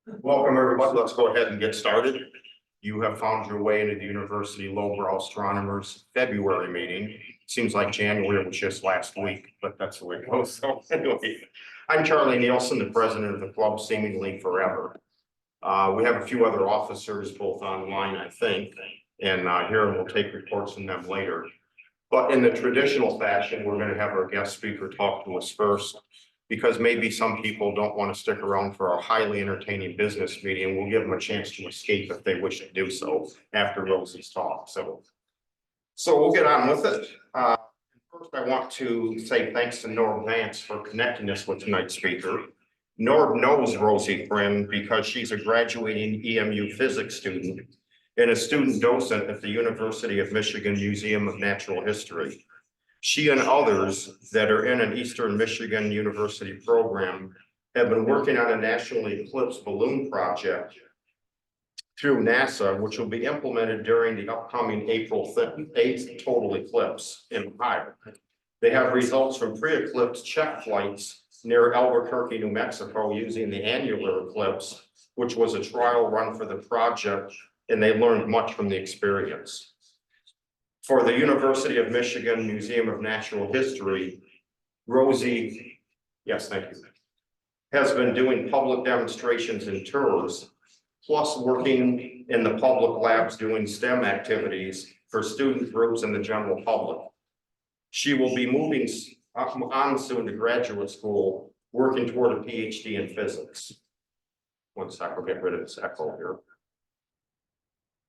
Welcome, everybody. Let's go ahead and get started. You have found your way into the University Lowbrow Astronomers February meeting. Seems like January was just last week, but that's the way it goes. So anyway, I'm Charlie Nielsen, the president of the club, seemingly forever. We have a few other officers, both online, I think, and here we'll take reports from them later. But in the traditional fashion, we're going to have our guest speaker talk to us first, because maybe some people don't want to stick around for a highly entertaining business meeting. We'll give them a chance to escape if they wish to do so after Rosie's talk. So we'll get on with it. First, I want to say thanks to Norb Vance for connecting us with tonight's speaker. Norb knows Rosie Friend because she's a graduating EMU physics student and a student docent at the University of Michigan Museum of Natural History. She and others that are in an Eastern Michigan University program have been working on a national eclipse balloon project through NASA, which will be implemented during the upcoming April 8th total eclipse in Ohio. They have results from pre-eclipse check flights near Albuquerque, New Mexico, using the annular eclipse, which was a trial run for the project, and they learned much from the experience. For the University of Michigan Museum of Natural History, Rosie, yes, thank you, has been doing public demonstrations and tours, plus working in the public labs doing STEM activities for student groups and the general public. She will be moving on soon to graduate school, working toward a PhD in physics. One sec, I'll get rid of this echo here.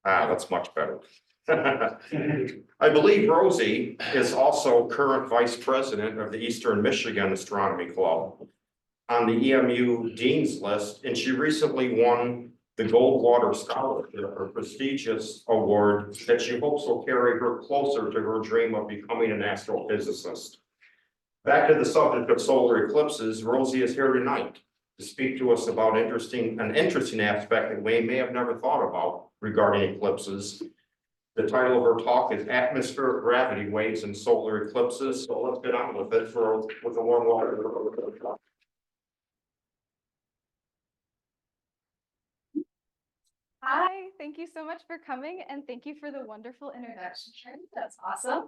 That's much better. I believe Rosie is also current vice president of the Eastern Michigan Astronomy Club on the EMU Dean's List, and she recently won the Goldwater Scholarship, a prestigious award that she hopes will carry her closer to her dream of becoming an astrophysicist. Back to the subject of solar eclipses, Rosie is here tonight to speak to us about an interesting aspect that we may have never thought about regarding eclipses. The title of her talk is Atmospheric Gravity Waves and Solar Eclipses. So let's get on with it with a warm welcome. Hi, thank you so much for coming, and thank you for the wonderful introduction. That's awesome.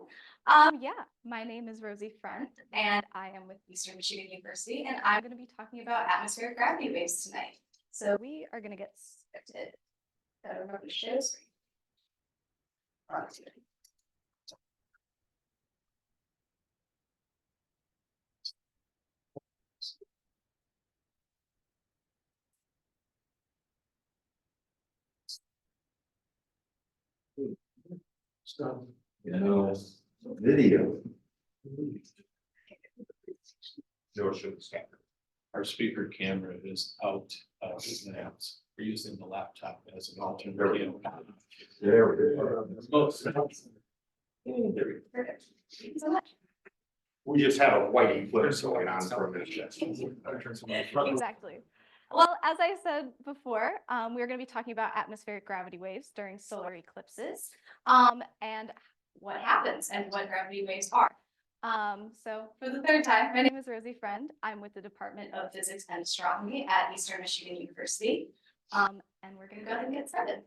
Yeah, my name is Rosie Friend, and I am with Eastern Michigan University, and I'm going to be talking about atmospheric gravity waves tonight. So we are going to get started. Gotta remember to share the screen. Video. Our speaker camera is out of lamps. We're using the laptop as an alternative. There we go. Perfect. Thank you so much. We just had a white eclipse going on for a minute. Exactly. Well, as I said before, we're going to be talking about atmospheric gravity waves during solar eclipses, and what happens and what gravity waves are. So for the third time, my name is Rosie Friend. I'm with the Department of Physics and Astronomy at Eastern Michigan University, and we're going to go ahead and get started.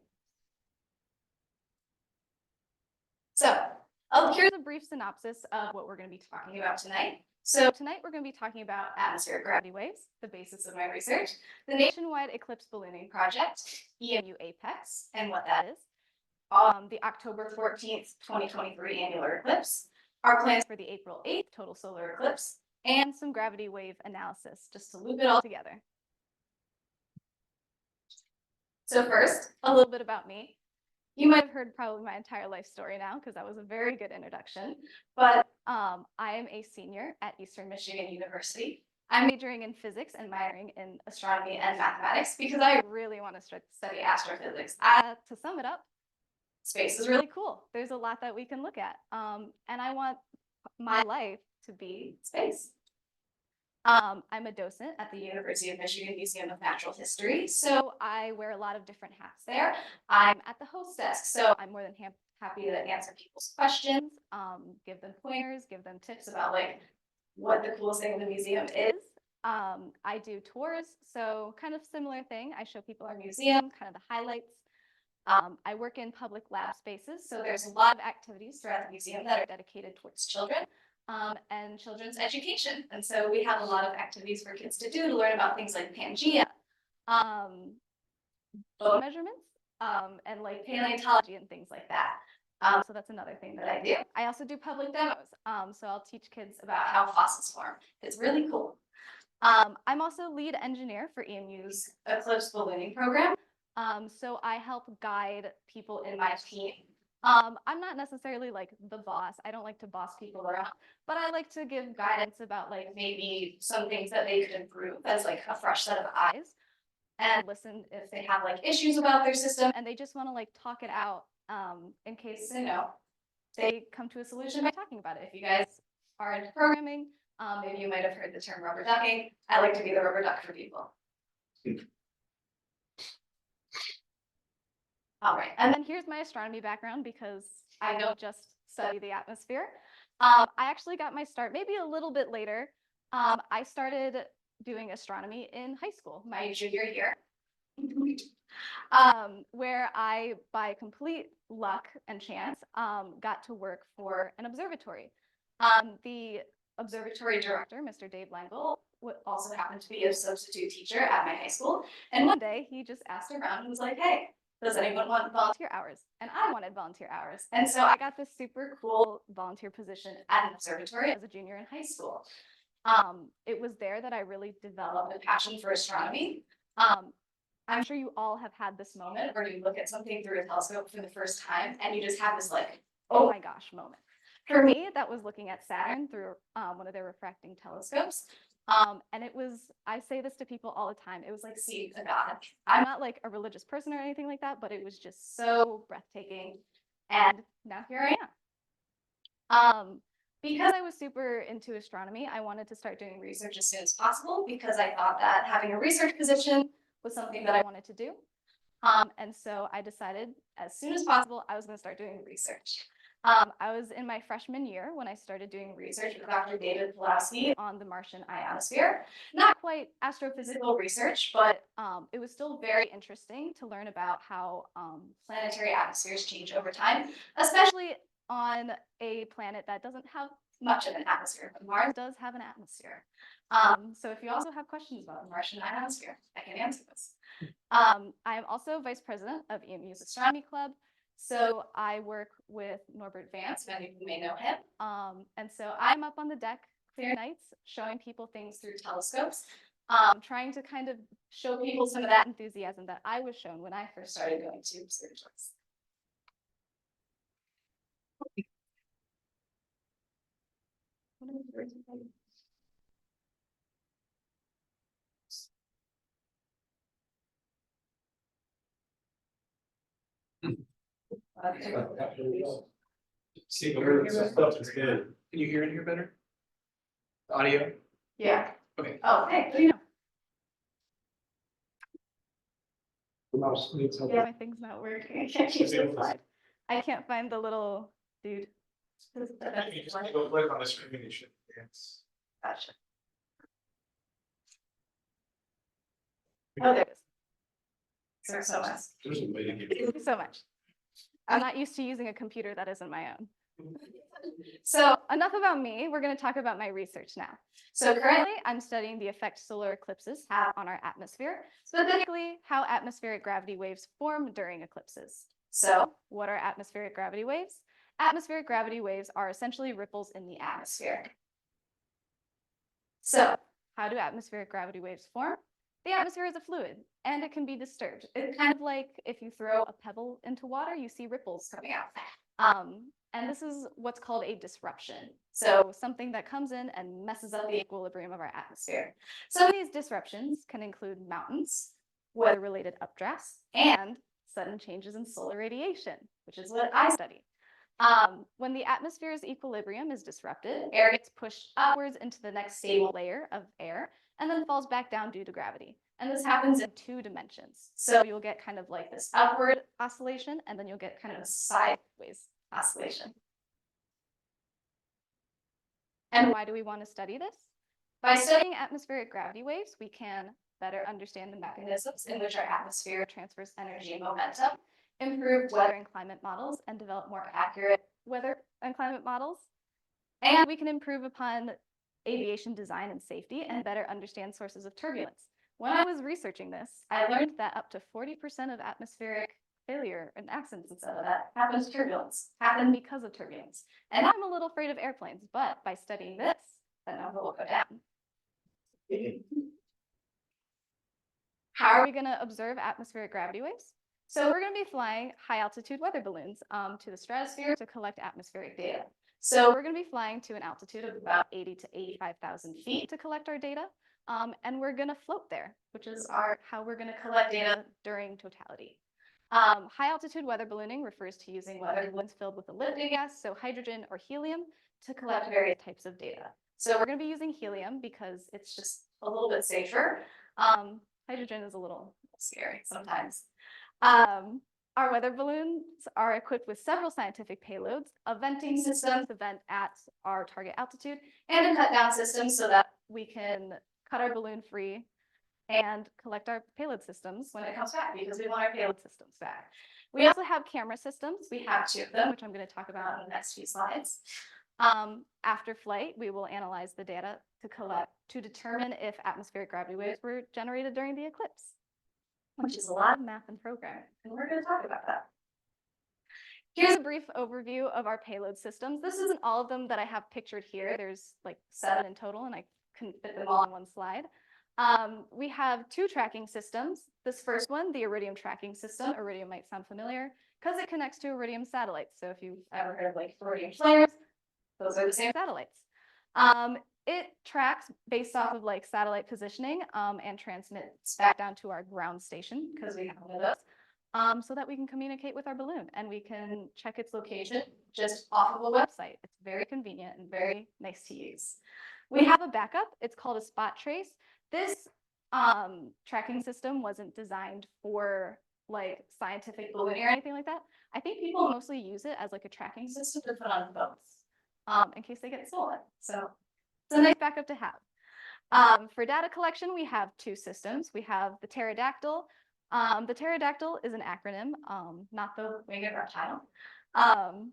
So here's a brief synopsis of what we're going to be talking about tonight. So tonight we're going to be talking about atmospheric gravity waves, the basis of my research, the nationwide eclipse ballooning project, EMU Apex, and what that is, the October 14th, 2023 annular eclipse, our plans for the April 8th total solar eclipse, and some gravity wave analysis, just to loop it all together. So first, a little bit about me. You might have heard probably my entire life story now, because that was a very good introduction. But I am a senior at Eastern Michigan University. I'm majoring in physics and minoring in astronomy and mathematics because I really want to study astrophysics. To sum it up, space is really cool. There's a lot that we can look at. And I want my life to be space. I'm a docent at the University of Michigan Museum of Natural History, so I wear a lot of different hats there. I'm at the host desk, so I'm more than happy to answer people's questions, give them pointers, give them tips about like what the coolest thing in the museum is. I do tours, so kind of similar thing. I show people our museum, kind of the highlights. I work in public lab spaces, so there's a lot of activities throughout the museum that are dedicated towards children and children's education. And so we have a lot of activities for kids to do to learn about things like Pangea, bone measurements, and like paleontology and things like that. So that's another thing that I do. I also do public demos. So I'll teach kids about how fossils form. It's really cool. I'm also lead engineer for EMU's Eclipse ballooning program. So I help guide people in my team. I'm not necessarily like the boss. I don't like to boss people around, but I like to give guidance about like maybe some things that they could improve as like a fresh set of eyes, and listen if they have like issues about their system and they just want to like talk it out in case, you know, they come to a solution by talking about it. If you guys are into programming, maybe you might have heard the term rubber ducking. I like to be the rubber duck for people. All right, and then here's my astronomy background because I don't just study the atmosphere. I actually got my start maybe a little bit later. I started doing astronomy in high school, my junior year, where I, by complete luck and chance, got to work for an observatory. The observatory director, Mr. Dave Langle, also happened to be a substitute teacher at my high school. And one day he just asked around and was like, hey, does anyone want volunteer hours? And I wanted volunteer hours. And so I got this super cool volunteer position at an observatory as a junior in high school. It was there that I really developed a passion for astronomy. I'm sure you all have had this moment where you look at something through a telescope for the first time and you just have this like, oh my gosh moment. For me, that was looking at Saturn through one of their refracting telescopes. And it was, I say this to people all the time, it was like seeing a god. I'm not like a religious person or anything like that, but it was just so breathtaking. And now here I am. Because I was super into astronomy, I wanted to start doing research as soon as possible because I thought that having a research position was something that I wanted to do. And so I decided as soon as possible, I was going to start doing research. I was in my freshman year when I started doing research with Dr. David Pulaski on the Martian ionosphere. Not quite astrophysical research, but it was still very interesting to learn about how planetary atmospheres change over time, especially on a planet that doesn't have much of an atmosphere, but Mars does have an atmosphere. So if you also have questions about the Martian ionosphere, I can answer this. I am also vice president of EMU's Astronomy Club. So I work with Norbert Vance, many of you may know him. And so I'm up on the deck clear nights, showing people things through telescopes, trying to kind of show people some of that enthusiasm that I was shown when I first started going to observatories. See, stuff is good. Can you hear it here better? The audio? Yeah. Okay. Oh, hey, what do you know? Yeah, my thing's not working. I can't use the slide. I can't find the little dude. You just need to go click on the screen and you should. Yes. Gotcha. Oh, there it is. Thanks so much. There's a way to get. Thank you so much. I'm not used to using a computer that isn't my own. So enough about me. We're going to talk about my research now. So currently, I'm studying the effect solar eclipses have on our atmosphere, specifically how atmospheric gravity waves form during eclipses. So what are atmospheric gravity waves? Atmospheric gravity waves are essentially ripples in the atmosphere. So how do atmospheric gravity waves form? The atmosphere is a fluid, and it can be disturbed. It's kind of like if you throw a pebble into water, you see ripples coming out. And this is what's called a disruption. So something that comes in and messes up the equilibrium of our atmosphere. Some of these disruptions can include mountains, weather-related updrafts, and sudden changes in solar radiation, which is what I study. When the atmosphere's equilibrium is disrupted, air gets pushed upwards into the next stable layer of air, and then falls back down due to gravity. And this happens in 2 dimensions. So you'll get kind of like this upward oscillation, and then you'll get kind of a sideways oscillation. And why do we want to study this? By studying atmospheric gravity waves, we can better understand the mechanisms in which our atmosphere transfers energy and momentum, improve weather and climate models, and develop more accurate weather and climate models. And we can improve upon aviation design and safety and better understand sources of turbulence. When I was researching this, I learned that up to 40% of atmospheric failure and accidents and stuff like that happen because of turbulence. And I'm a little afraid of airplanes, but by studying this, that number will go down. How are we going to observe atmospheric gravity waves? So we're going to be flying high altitude weather balloons to the stratosphere to collect atmospheric data. So we're going to be flying to an altitude of about 80 to 85,000 feet to collect our data. And we're going to float there, which is how we're going to collect data during totality. High altitude weather ballooning refers to using weather balloons filled with a lifting gas, so hydrogen or helium, to collect various types of data. So we're going to be using helium because it's just a little bit safer. Hydrogen is a little scary sometimes. Our weather balloons are equipped with several scientific payloads, a venting system to vent at our target altitude, and a cut down system so that we can cut our balloon free and collect our payload systems when it comes back, because we want our payload systems back. We also have camera systems. We have 2 of them, which I'm going to talk about in the next few slides. After flight, we will analyze the data to determine if atmospheric gravity waves were generated during the eclipse, which is a lot of math and programming, and we're going to talk about that. Here's a brief overview of our payload systems. This isn't all of them that I have pictured here. There's like 7 in total, and I couldn't fit them all in one slide. We have 2 tracking systems. This first one, the Iridium tracking system. Iridium might sound familiar because it connects to Iridium satellites. So if you've ever heard of like Iridium flares, those are the same satellites. It tracks based off of like satellite positioning and transmits back down to our ground station, because we have one of those, so that we can communicate with our balloon and we can check its location just off of a website. It's very convenient and very nice to use. We have a backup. It's called a spot trace. This tracking system wasn't designed for like scientific ballooning or anything like that. I think people mostly use it as like a tracking system to put on boats in case they get stolen. So it's a nice backup to have. For data collection, we have 2 systems. We have the pterodactyl. The pterodactyl is an acronym, not the winged reptile. And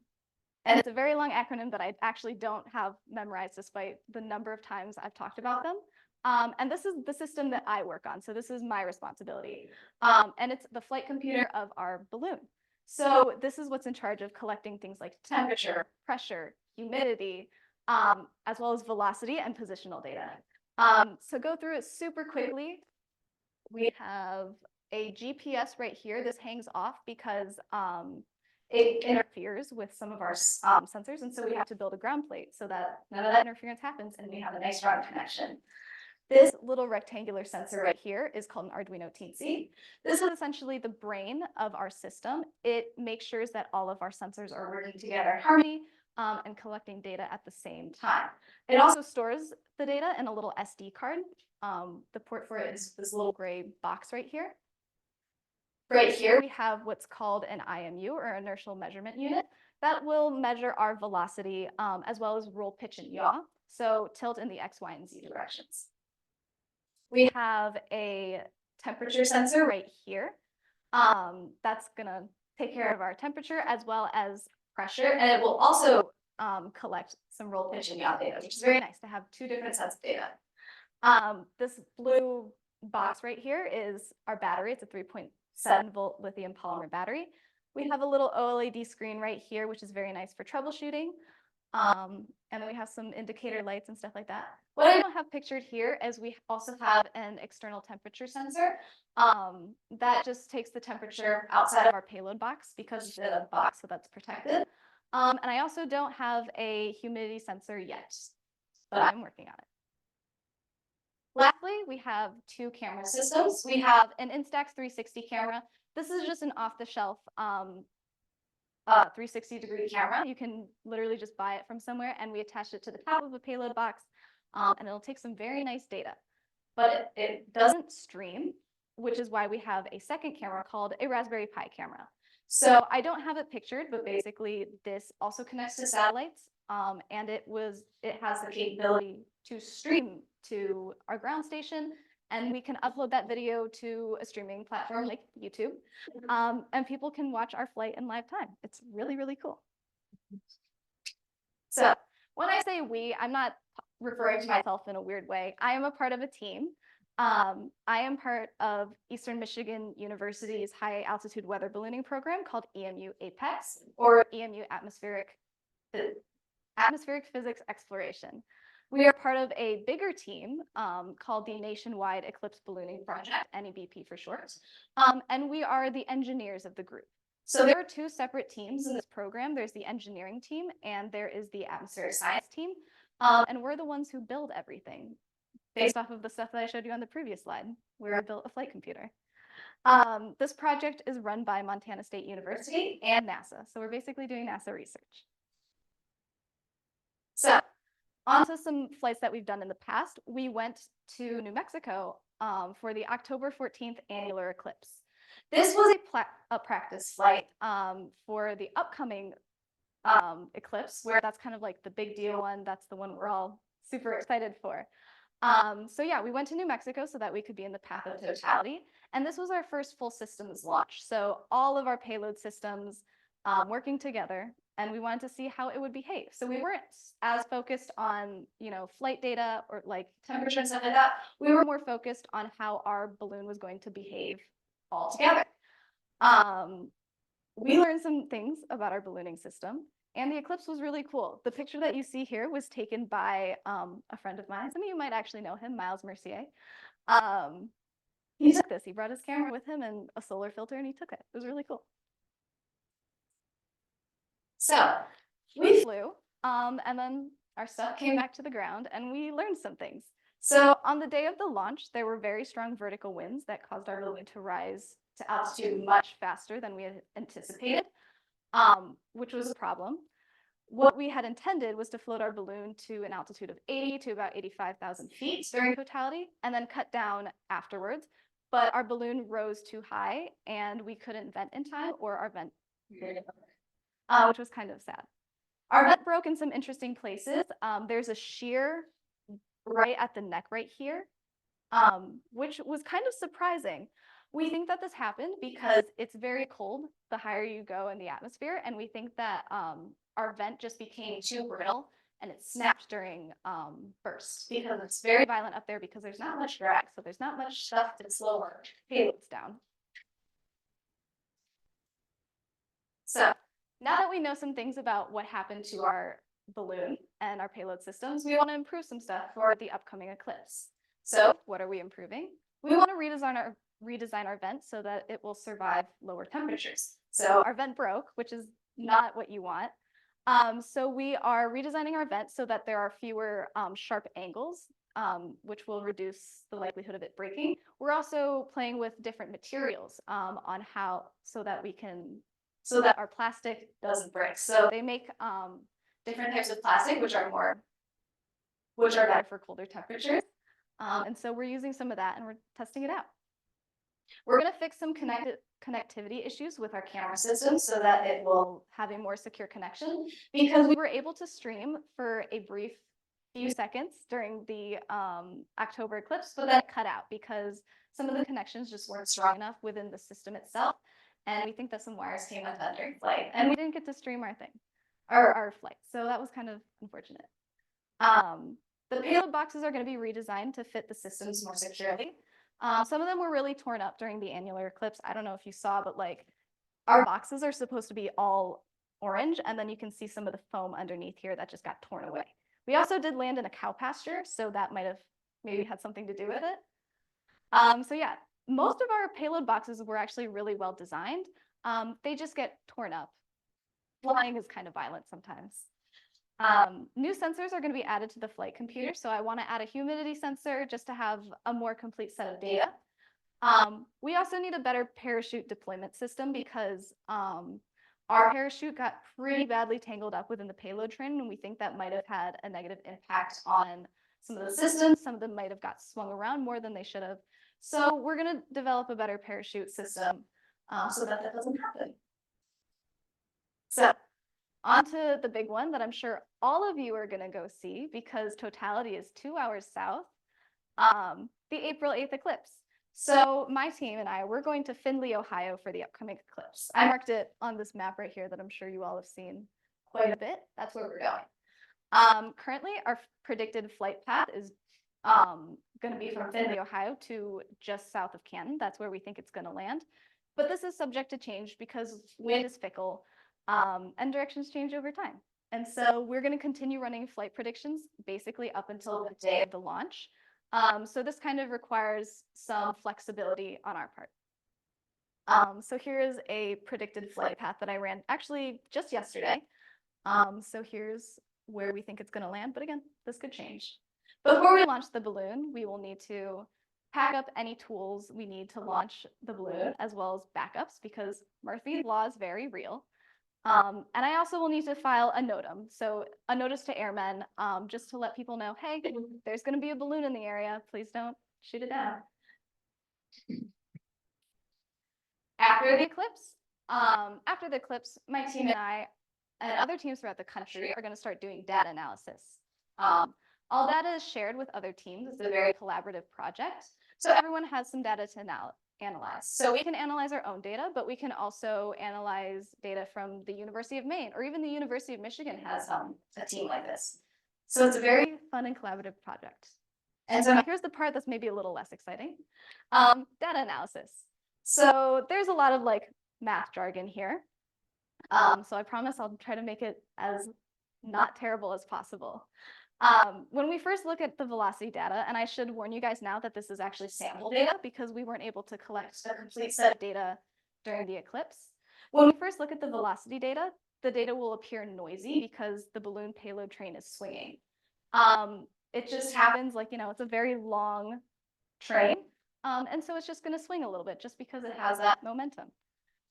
it's a very long acronym that I actually don't have memorized despite the number of times I've talked about them. And this is the system that I work on. So this is my responsibility. And it's the flight computer of our balloon. So this is what's in charge of collecting things like temperature, pressure, humidity, as well as velocity and positional data. So go through it super quickly. We have a GPS right here. This hangs off because it interferes with some of our sensors. And so we have to build a ground plate so that none of that interference happens and we have a nice ground connection. This little rectangular sensor right here is called an Arduino Teensy. This is essentially the brain of our system. It makes sure that all of our sensors are working together in harmony and collecting data at the same time. It also stores the data in a little SD card. The port for it is this little gray box right here. Right here, we have what's called an EMU, or inertial measurement unit, that will measure our velocity as well as roll, pitch, and yaw, so tilt in the X, Y, and Z directions. We have a temperature sensor right here. That's going to take care of our temperature as well as pressure, and it will also collect some roll, pitch, and yaw data, which is very nice to have 2 different sets of data. This blue box right here is our battery. It's a 3.7-volt lithium polymer battery. We have a little OLED screen right here, which is very nice for troubleshooting. And then we have some indicator lights and stuff like that. What I don't have pictured here is we also have an external temperature sensor that just takes the temperature outside of our payload box because it's in a box, so that's protected. And I also don't have a humidity sensor yet, but I'm working on it. Lastly, we have 2 camera systems. We have an Instax 360 camera. This is just an off-the-shelf 360-degree camera. You can literally just buy it from somewhere, and we attach it to the top of a payload box, and it'll take some very nice data. But it doesn't stream, which is why we have a second camera called a Raspberry Pi camera. So I don't have it pictured, but basically this also connects to satellites, and it has the capability to stream to our ground station, and we can upload that video to a streaming platform like YouTube, and people can watch our flight in live time. It's really, really cool. So when I say we, I'm not referring to myself in a weird way. I am a part of a team. I am part of Eastern Michigan University's high altitude weather ballooning program called EMU APEX, or EMU Atmospheric Physics Exploration. We are part of a bigger team called the Nationwide Eclipse Ballooning Project, NEBP for short, and we are the engineers of the group. So there are two separate teams in this program. There's the engineering team and there is the atmospheric science team, and we're the ones who build everything based off of the stuff that I showed you on the previous slide, where I built a flight computer. This project is run by Montana State University and NASA, so we're basically doing NASA research. So onto some flights that we've done in the past. We went to New Mexico for the October 14th annular eclipse. This was a practice flight for the upcoming eclipse, where that's kind of like the big deal one. That's the one we're all super excited for. So yeah, we went to New Mexico so that we could be in the path of totality. And this was our first full systems launch. So all of our payload systems working together, and we wanted to see how it would behave. So we weren't as focused on, flight data or like temperature and stuff like that. We were more focused on how our balloon was going to behave all together. We learned some things about our ballooning system, and the eclipse was really cool. The picture that you see here was taken by a friend of mine. Some of you might actually know him, Miles Mercier. He took this. He brought his camera with him and a solar filter, and he took it. It was really cool. So we flew, and then our stuff came back to the ground, and we learned some things. So on the day of the launch, there were very strong vertical winds that caused our balloon to rise to altitude much faster than we had anticipated, which was a problem. What we had intended was to float our balloon to an altitude of 80 to about 85,000 feet during totality, and then cut down afterwards. But our balloon rose too high, and we couldn't vent in time, or our vent which was kind of sad. Our vent broke in some interesting places. There's a shear right at the neck right here, which was kind of surprising. We think that this happened because it's very cold the higher you go in the atmosphere, and we think that our vent just became too brittle and it snapped during bursts because it's very violent up there because there's not much drag, so there's not much stuff to slow our payloads down. So now that we know some things about what happened to our balloon and our payload systems, we want to improve some stuff for the upcoming eclipse. So what are we improving? We want to redesign our vent so that it will survive lower temperatures. So our vent broke, which is not what you want. So we are redesigning our vent so that there are fewer sharp angles, which will reduce the likelihood of it breaking. We're also playing with different materials on how so that our plastic doesn't break. So they make different types of plastic, which are better for colder temperatures. And so we're using some of that and we're testing it out. We're going to fix some connectivity issues with our camera system so that it will have a more secure connection, because we were able to stream for a brief few seconds during the October eclipse, but then it cut out because some of the connections just weren't strong enough within the system itself. And we think that some wires came undone during flight, and we didn't get to stream our flight. So that was kind of unfortunate. The payload boxes are going to be redesigned to fit the systems more securely. Some of them were really torn up during the annular eclipse. I don't know if you saw, but like our boxes are supposed to be all orange, and then you can see some of the foam underneath here that just got torn away. We also did land in a cow pasture, so that might have maybe had something to do with it. So yeah, most of our payload boxes were actually really well designed. They just get torn up. Flying is kind of violent sometimes. New sensors are going to be added to the flight computer. So I want to add a humidity sensor just to have a more complete set of data. We also need a better parachute deployment system because our parachute got pretty badly tangled up within the payload train, and we think that might have had a negative impact on some of the systems. Some of them might have got swung around more than they should have. So we're going to develop a better parachute system so that doesn't happen. So On to the big one that I'm sure all of you are going to go see because totality is 2 hours south, the April 8th eclipse. So my team and I, we're going to Findlay, Ohio for the upcoming eclipse. I marked it on this map right here that I'm sure you all have seen quite a bit. That's where we're going. Currently, our predicted flight path is going to be from Findlay, Ohio to just south of Canton. That's where we think it's going to land. But this is subject to change because wind is fickle and directions change over time. And so we're going to continue running flight predictions basically up until the day of the launch. So this kind of requires some flexibility on our part. So here is a predicted flight path that I ran actually just yesterday. So here's where we think it's going to land. But again, this could change. Before we launch the balloon, we will need to pack up any tools we need to launch the balloon, as well as backups, because Murphy's Law is very real. And I also will need to file a NOTAM, so a notice to airmen, just to let people know, hey, there's going to be a balloon in the area. Please don't shoot it down. After the eclipse, my team and I and other teams throughout the country are going to start doing data analysis. All data is shared with other teams. It's a very collaborative project. So everyone has some data to analyze. So we can analyze our own data, but we can also analyze data from the University of Maine, or even the University of Michigan has a team like this. So it's a very fun and collaborative project. And so here's the part that's maybe a little less exciting. Data analysis. So there's a lot of like math jargon here. So I promise I'll try to make it as not terrible as possible. When we first look at the velocity data, and I should warn you guys now that this is actually sample data because we weren't able to collect a complete set of data during the eclipse. When we first look at the velocity data, the data will appear noisy because the balloon payload train is swinging. It just happens like, it's a very long train. And so it's just going to swing a little bit just because it has that momentum.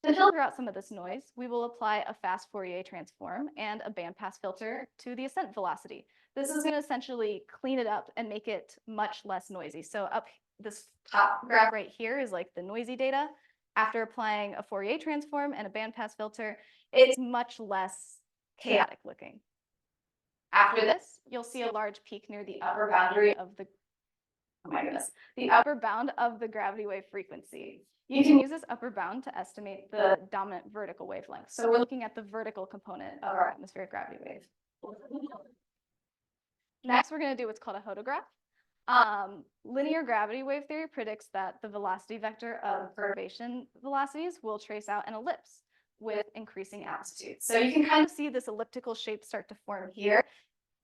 To filter out some of this noise, we will apply a fast Fourier transform and a bandpass filter to the ascent velocity. This is going to essentially clean it up and make it much less noisy. So up this top graph right here is like the noisy data. After applying a Fourier transform and a bandpass filter, it's much less chaotic looking. After this, you'll see a large peak near the upper boundary of the upper bound of the gravity wave frequency. You can use this upper bound to estimate the dominant vertical wavelength. So we're looking at the vertical component of our atmospheric gravity wave. Next, we're going to do what's called a hodograph. Linear gravity wave theory predicts that the velocity vector of perturbation velocities will trace out an ellipse with increasing altitude. So you can kind of see this elliptical shape start to form here.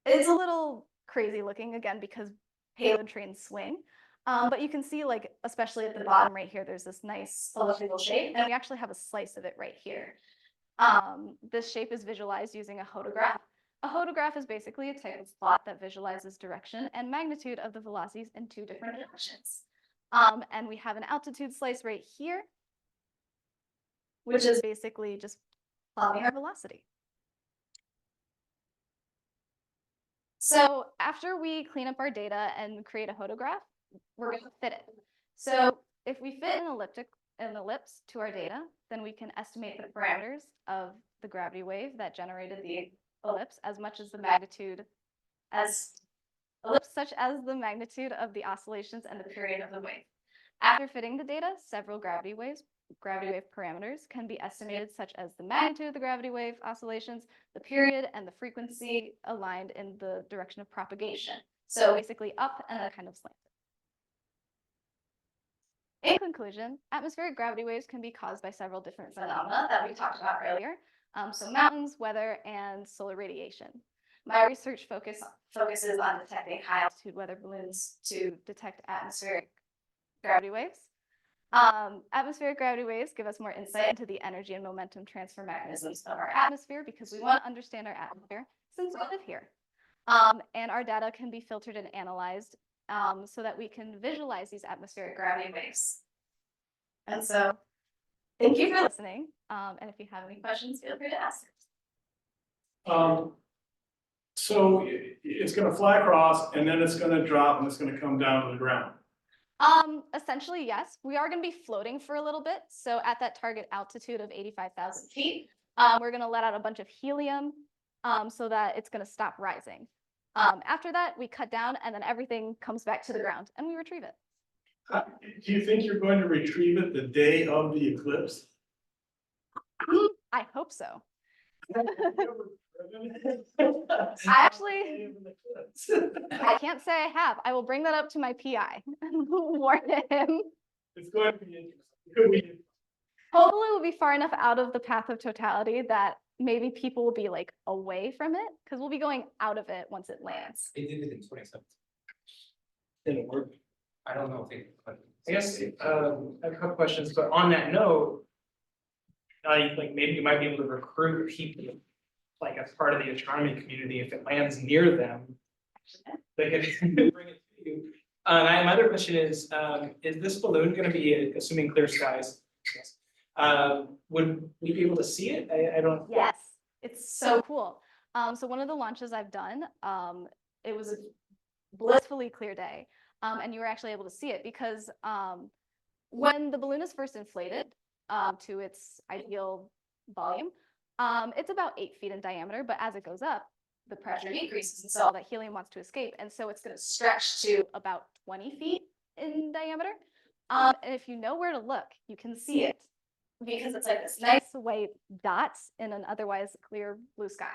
It's a little crazy looking, again, because payload trains swing. But you can see, like, especially at the bottom right here, there's this nice elliptical shape, and we actually have a slice of it right here. This shape is visualized using a hodograph. A hodograph is basically a type of plot that visualizes direction and magnitude of the velocities in two different directions. And we have an altitude slice right here, which is basically just plotting our velocity. So after we clean up our data and create a hodograph, we're going to fit it. So if we fit an ellipse to our data, then we can estimate the parameters of the gravity wave that generated the ellipse as much as the magnitude such as the magnitude of the oscillations and the period of the wave. After fitting the data, several gravity wave parameters can be estimated, such as the magnitude of the gravity wave oscillations, the period, and the frequency aligned in the direction of propagation. So basically up and then kind of slanted. In conclusion, atmospheric gravity waves can be caused by several different phenomena that we talked about earlier. So mountains, weather, and solar radiation. My research focuses on detecting high altitude weather balloons to detect atmospheric gravity waves. Atmospheric gravity waves give us more insight into the energy and momentum transfer mechanisms of our atmosphere because we want to understand our atmosphere since we live here. And our data can be filtered and analyzed so that we can visualize these atmospheric gravity waves. And so, thank you for listening. And if you have any questions, feel free to ask. So it's going to fly across and then it's going to drop and it's going to come down to the ground. Essentially, yes. We are going to be floating for a little bit. So at that target altitude of 85,000 feet, We're gonna let out a bunch of helium so that it's gonna stop rising. After that, we cut down and then everything comes back to the ground and we retrieve it. Do you think you're going to retrieve it the day of the eclipse? I hope so. Actually. I can't say I have. I will bring that up to my PI and warn him. It's going to be interesting. It could be. Hopefully we'll be far enough out of the path of totality that maybe people will be like away from it because we'll be going out of it once it lands. They did it in 2017. Didn't work. I don't know if they. I guess, I have a couple questions, but on that note, like maybe you might be able to recruit people, like as part of the astronomy community, if it lands near them, they can bring it to you. My other question is this balloon gonna be, assuming clear skies? Yes. Would we be able to see it? I don't. Yes, it's so cool. So one of the launches I've done, it was a blissfully clear day. And you were actually able to see it because when the balloon is first inflated to its ideal volume, it's about 8 feet in diameter, but as it goes up, the pressure decreases, and so all that helium wants to escape, and so it's going to stretch to about 20 feet in diameter. And if you know where to look, you can see it because it's like this nice white dots in an otherwise clear blue sky.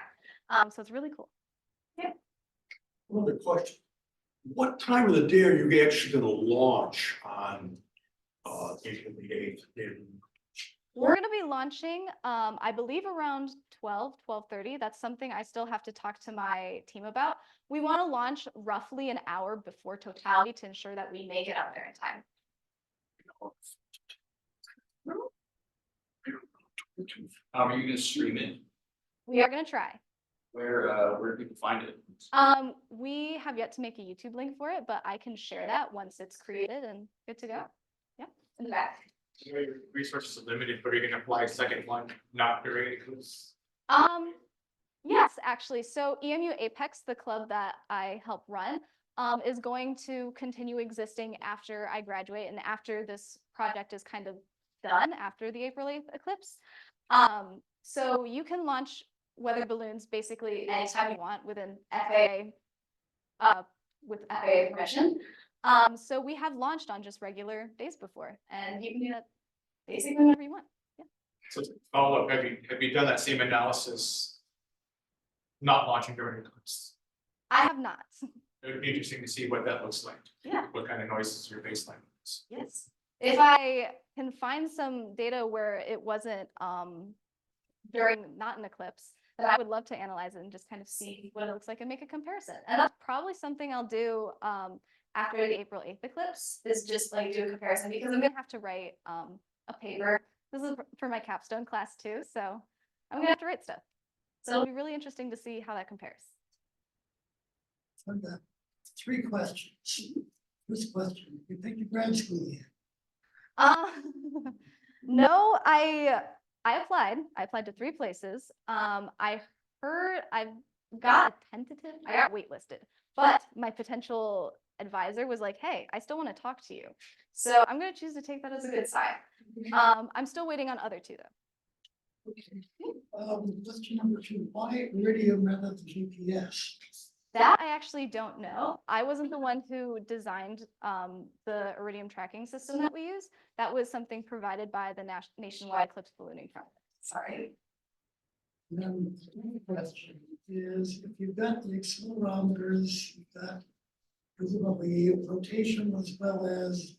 So it's really cool. Yeah. Another question. What time of the day are you actually gonna launch on April the 8th? We're going to be launching, I believe around 12:30. That's something I still have to talk to my team about. We want to launch roughly an hour before totality to ensure that we make it out there in time. Are you gonna stream it? We are going to try. Where do people find it? We have yet to make a YouTube link for it, but I can share that once it's created and good to go. Yeah, in the back. Your resources are limited, but are you gonna fly a second one, not during eclipse? Yes, actually. So EMU Apex, the club that I help run, is going to continue existing after I graduate and after this project is kind of done after the April 8th eclipse. So you can launch weather balloons basically anytime you want within FAA, with FAA permission. So we have launched on just regular days before, and you can do that basically whenever you want. Yeah. So follow up, have you done that same analysis? Not launching during eclipse? I have not. It would be interesting to see what that looks like. Yeah. What kind of noises your baseline is. Yes. If I can find some data where it wasn't during not an eclipse, then I would love to analyze it and just kind of see what it looks like and make a comparison. And that's probably something I'll do after the April 8th eclipse, is just like do a comparison, because I'm gonna have to write a paper. This is for my capstone class too, so I'm gonna have to write stuff. So it'll be really interesting to see how that compares. I've got 3 questions. First question, you picked your grad school yet? No, I applied. I applied to 3 places. I heard I've got a tentative, I got waitlisted, but my potential advisor was like, hey, I still want to talk to you. So I'm going to choose to take that as a good sign. I'm still waiting on other 2 though. Okay. Question number 2, why Iridium rather than GPS? That I actually don't know. I wasn't the one who designed the Iridium tracking system that we use. That was something provided by the Nationwide Eclipse Ballooning Fund. Sorry. And then the second question is, if you've got the accelerometers, you've got presumably rotation as well as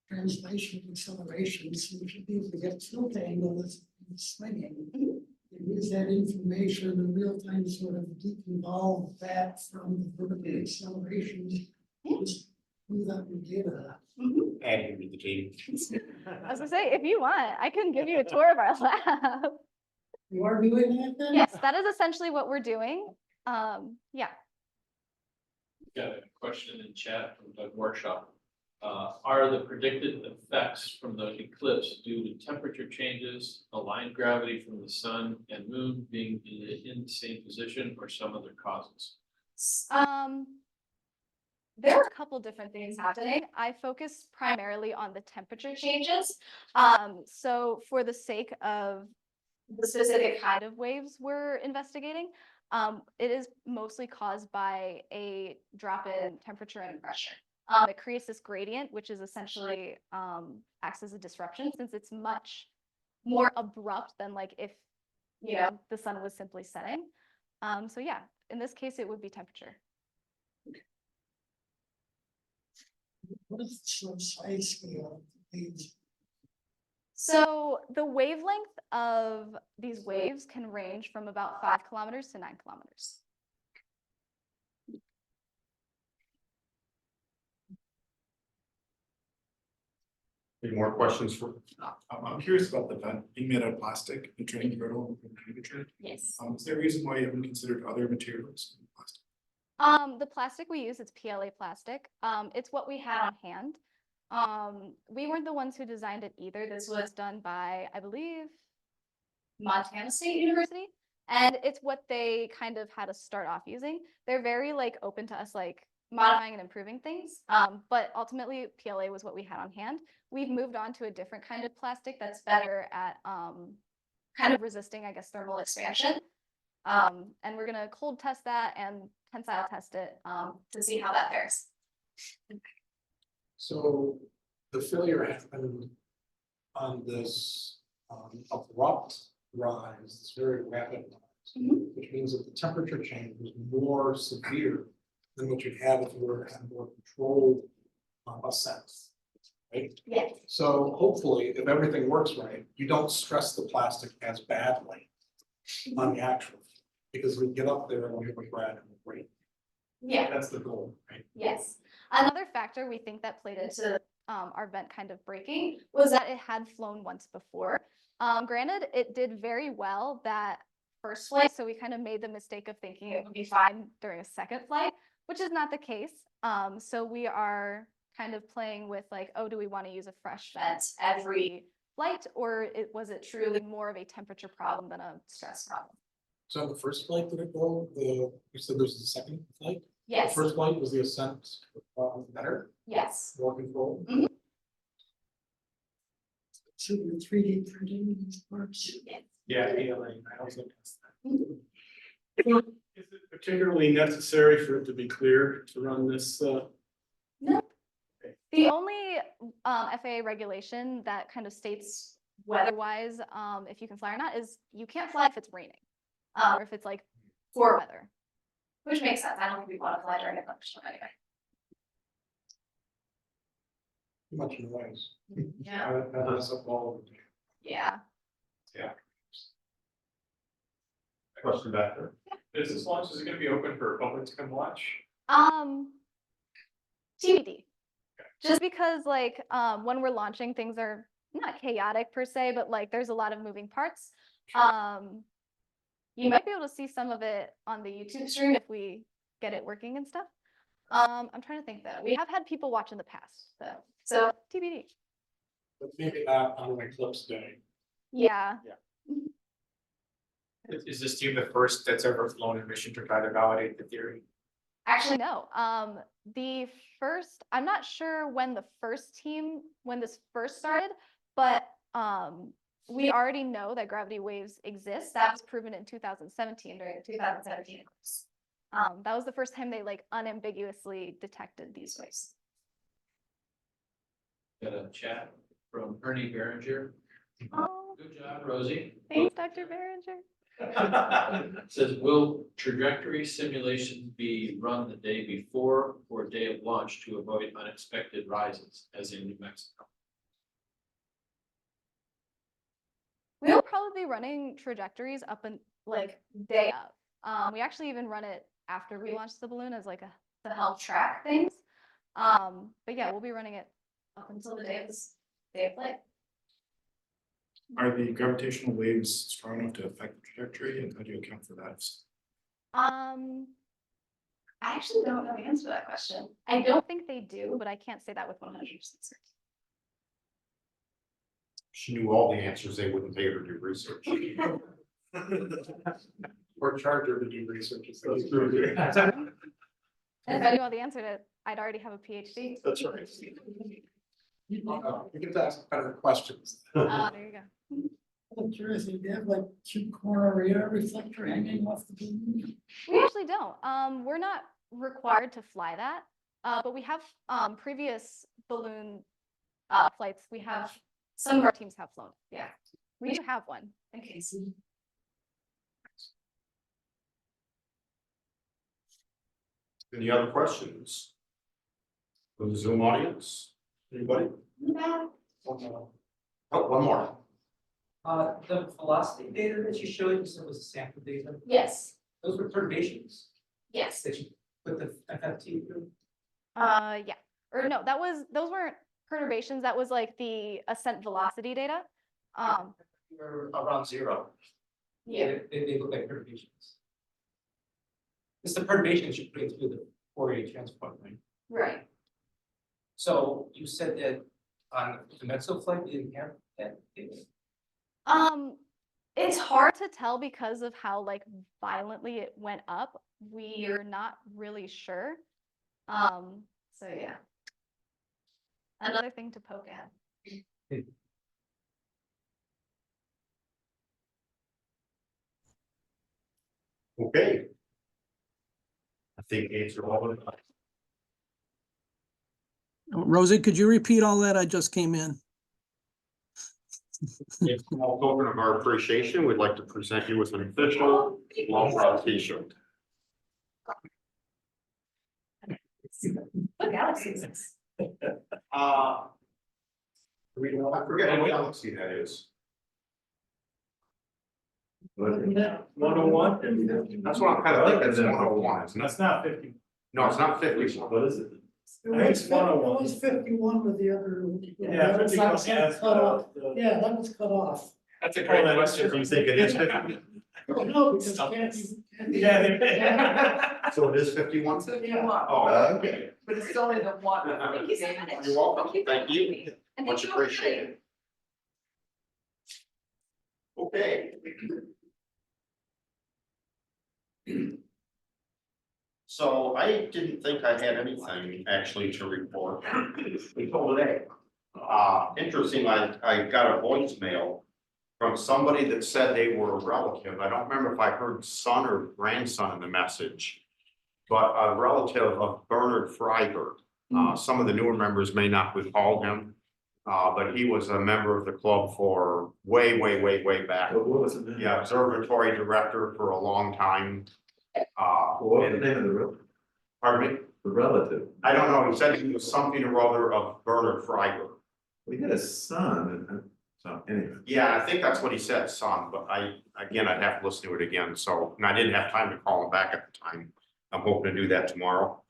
translation acceleration, so you should be able to get tilt angle that's swinging. And use that information in real time to sort of deconvolve that from the vertical acceleration. Just move out your data. Add you to the team. I was gonna say, if you want, I can give you a tour of our lab. You are doing that then? Yes, that is essentially what we're doing. Yeah. Got a question in chat from Doug Warshow. Are the predicted effects from the eclipse due to temperature changes, aligned gravity from the sun and moon being in the same position, or some other causes? There are a couple different things happening. I focus primarily on the temperature changes. So for the sake of the specific kind of waves we're investigating. It is mostly caused by a drop in temperature and pressure. It creates this gradient, which is essentially acts as a disruption since it's much more abrupt than like if, you know, the sun was simply setting. So yeah, in this case, it would be temperature. What is the size scale of the waves? So the wavelength of these waves can range from about 5 kilometers to 9 kilometers. Any more questions for? I'm curious about the vent being made out of plastic and draining brittle and temperature. Yes. Is there a reason why you haven't considered other materials in plastic? The plastic we use, it's PLA plastic. It's what we had on hand. We weren't the ones who designed it either. This was done by, I believe, Montana State University. And it's what they kind of had us start off using. They're very like open to us like modifying and improving things. But ultimately PLA was what we had on hand. We've moved on to a different kind of plastic that's better at kind of resisting, I guess, thermal expansion. And we're gonna cold test that and tensile test it to see how that fares. So the failure happened on this abrupt rise, this very rapid rise, which means that the temperature change was more severe than what you'd have if you were to have more controlled ascent. Right? Yes. So hopefully, if everything works right, you don't stress the plastic as badly on the actual, because we get up there and we have a grad and a rate. Yeah. That's the goal, right? Yes. Another factor we think that played into our vent kind of breaking was that it had flown once before. Granted, it did very well that first flight, so we kind of made the mistake of thinking it would be fine during a second flight, which is not the case. So we are kind of playing with like, oh, do we want to use a fresh vent every flight, or was it truly more of a temperature problem than a stress problem? So the first flight did it go? You said there was the second flight? Yes. The first flight was the ascent better, Yes. more control. So you're 3D printing these parts? Yes. Yeah, PLA, I also guess that. Is it particularly necessary for it to be clear to run this? No. The only FAA regulation that kind of states weather-wise if you can fly or not is you can't fly if it's raining or if it's like poor weather, which makes sense. I don't think we want to fly during a thunderstorm anyway. Too much noise. Yeah. That's up all over. Yeah. Question back there. Is this launch, is it gonna be open for public to come watch? TBD. Just because like when we're launching, things are not chaotic per se, but like there's a lot of moving parts. You might be able to see some of it on the YouTube stream if we get it working and stuff. I'm trying to think though. We have had people watch in the past, so TBD. But maybe not on an eclipse day. Yeah. Is this team the first that's ever flown a mission to try to validate the theory? Actually, no. The first, I'm not sure when the first team, when this first started, but we already know that gravity waves exist. That was proven in 2017 during the 2017 eclipse. That was the first time they like unambiguously detected these waves. Got a chat from Ernie Behringer. Oh, Good job, Rosie. thanks, Dr. Behringer. Says, will trajectory simulations be run the day before or day of launch to avoid unexpected rises, as in New Mexico? We'll probably be running trajectories up and like day up. We actually even run it after we launch the balloon as like to help track things. But yeah, we'll be running it up until the day of flight. Are the gravitational waves strong enough to affect the trajectory, and how do you account for that? I actually don't know the answer to that question. I don't think they do, but I can't say that with 100% certainty. She knew all the answers, they wouldn't pay her to do research. Or charge her to do research. That's true. And if I knew all the answer to it, I'd already have a PhD. That's right. You get to ask better questions. There you go. curious, do you have like cube corner reflector hanging off the balloon? We actually don't. We're not required to fly that, but we have previous balloon flights. We have some of our teams have flown. Yeah, we do have one in case. Any other questions? From the Zoom audience? Anybody? No. Oh, one more. The velocity data that you showed, you said was a sample data, Yes. those were perturbations Yes. that you put the FFT through. Yeah. Or no, those weren't perturbations. That was like the ascent velocity data. Or around zero. Yeah. They look like perturbations. It's the perturbations you put through the Fourier transform, right? Right. So you said that on the Mezzo flight, you didn't have that data? It's hard to tell because of how like violently it went up. We're not really sure. So yeah. Another thing to poke at. Okay. I think answer all of them. Rosie, could you repeat all that? I just came in. In small token of our appreciation, we'd like to present you with an official Lowbrow t-shirt. Look, Alex sees this. I forget what galaxy that is. 101? That's what I'm kind of thinking, it's 101, isn't it? That's not 50. No, it's not 50. What is it? I think it's 101. It was 51 with the other. Yeah, that was 51, cut yeah, that's off. the- Yeah, that was cut off. That's a great question. You think it is 50? Oh, no, because can't you? Yeah. So it is 51? Yeah. Oh, okay. But it's only the one. Thank you so much. You're welcome. Thank you. And Much thank you all for appreciated. Okay. So I didn't think I had anything actually to report until today. Interesting, I got a voicemail from somebody that said they were a relative. I don't remember if I heard son or grandson in the message, but a relative of Bernard Freiberg. Some of the newer members may not recall him, but he was a member of the club for way back. What was the name? Yeah, observatory director for a long time. What was the name of the relative? Pardon me? The relative? I don't know, he said he was something or other of Bernard Freiberg. We had a son and so anyway. Yeah, I think that's what he said, son, but I'd have to listen to it again, so, and I didn't have time to call him back at the time. I'm hoping to do that tomorrow.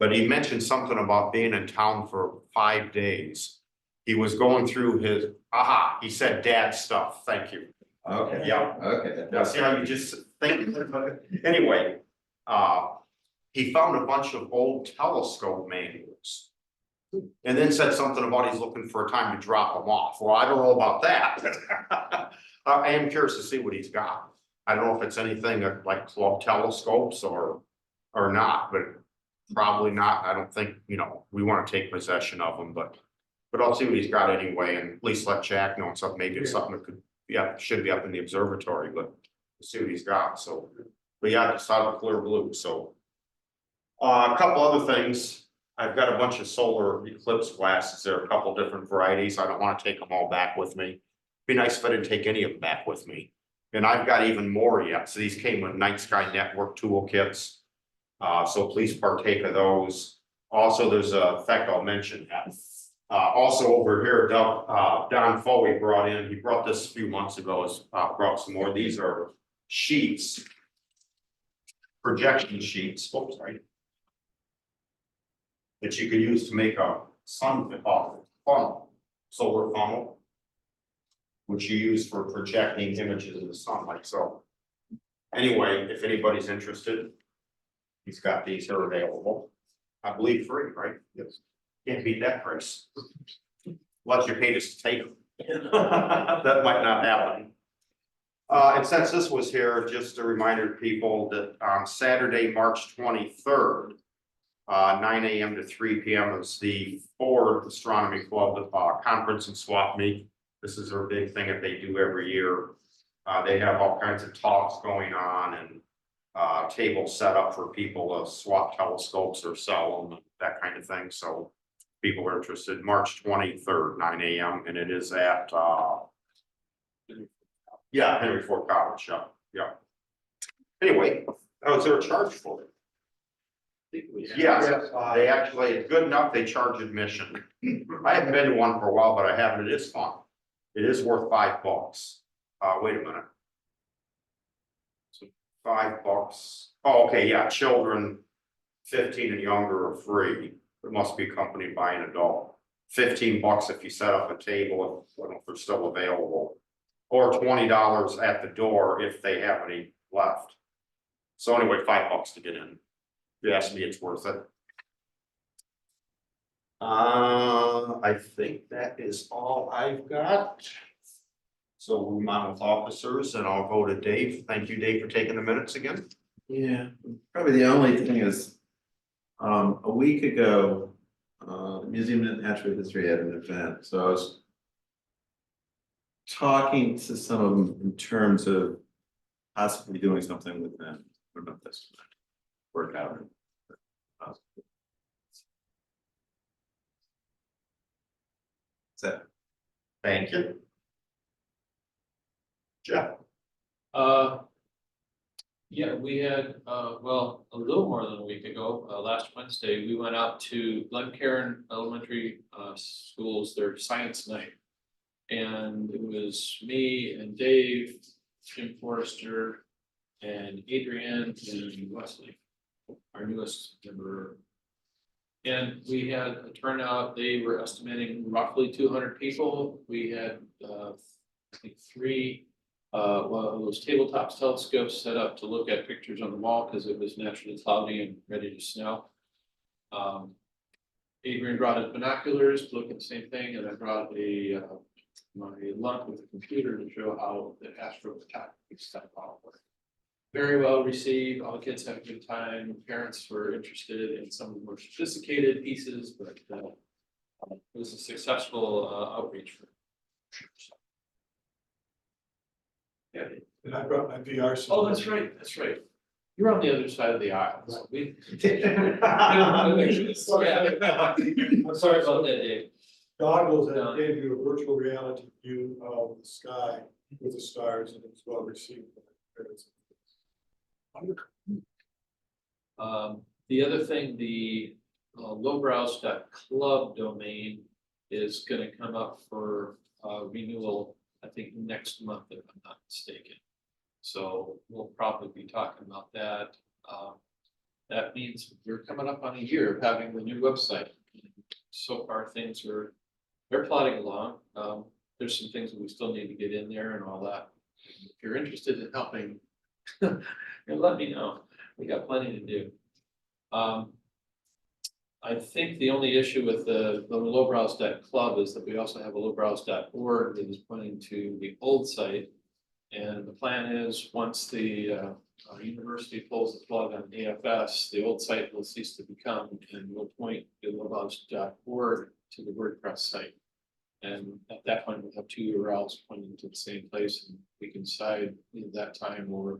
But he mentioned something about being in town for 5 days. He was going through his, he said dad stuff, thank you. Okay. Yeah. Okay. Now, see how you just think, anyway, he found a bunch of old telescope manuals. And then said something about he's looking for a time to drop them off. Well, I don't know about that. I am curious to see what he's got. I don't know if it's anything like club telescopes or not, but probably not. I don't think, we want to take possession of them, but I'll see what he's got anyway, and at least let Jack know something, maybe it's something that could, should be up in the observatory, but we'll see what he's got, so. But yeah, just out of clear blue, so. A couple other things. I've got a bunch of solar eclipse glasses. There are a couple different varieties. I don't want to take them all back with me. Be nice if I didn't take any of them back with me. And I've got even more yet. So these came with Night Sky Network toolkits. So please partake of those. Also, there's a fact I'll mention that. Also over here, Don Foley he brought this a few months ago, brought some more. These are sheets, projection sheets, that you could use to make a funnel, solar funnel, which you use for projecting images of the sunlight. So anyway, if anybody's interested, he's got these are available. I believe free, right? Yes. Can't beat that price. Unless you paid us to take them. That might not happen. And since this was here, just a reminder to people that on Saturday, March 23rd, 9 a.m. to 3 p.m. is the Ford Astronomy Club conference and swap meet. This is their big thing that they do every year. They have all kinds of talks going on and tables set up for people to swap telescopes or sell them, that kind of thing. So people are interested. March 23rd, 9 a.m. and it is at Henry Ford College. Yeah. Anyway, is there a charge for it? Yes, they actually, it's good enough, they charge admission. I haven't been to one for a while, but I haven't, it is fun. It is worth $5. Wait a minute. So $5. Oh, okay, yeah, children 15 and younger are free. It must be accompanied by an adult. $15 if you set up a table, if they're still available. Or $20 at the door if they have any left. So anyway, $5 to get in. If you ask me, it's worth it. I think that is all I've got. So we'll move on with officers and I'll go to Dave. Thank you, Dave, for taking the minutes again. Yeah, probably the only thing is, a week ago, the Museum of Natural History had an event, so I was talking to some of them in terms of possibly doing something with them. I don't know if that's gonna work out. So, Thank you. Jeff. Yeah, we had, well, a little more than a week ago, last Wednesday, we went out to Glencairn Elementary Schools, their science night. And it was me and Dave, Jim Forrester, and Adrienne and Wesley, our newest member. And we had a turnout, they were estimating roughly 200 people. We had, I think, 3 those tabletop telescopes set up to look at pictures on the wall because it was naturally cloudy and ready to snow. Adrian brought his binoculars to look at the same thing, and I brought my lump with a computer to show how the astrophotography stuff all worked. Very well received. All the kids had a good time. Parents were interested in some of the more sophisticated pieces, but it was a successful outreach for sure. Yeah. And I brought my VR. Oh, that's right, that's right. You're on the other side of the aisle. So I'm sorry about that, Dave. Goggles that gave you a virtual reality view of the sky with the stars, and it was well received. The other thing, the lowbrows.club domain is gonna come up for renewal, I think next month, if I'm not mistaken. So we'll probably be talking about that. That means we're coming up on a year of having the new website. So far, they're plodding along. There's some things that we still need to get in there and all that. If you're interested in helping, let me know. We got plenty to do. I think the only issue with the lowbrows.club is that we also have a lowbrows.org that is pointing to the old site. And the plan is once the university pulls the plug on AFS, the old site will cease to become, and we'll point the lowbrows.org to the WordPress site. And at that point, we'll have 2 URLs pointing to the same place, and we can decide at that time or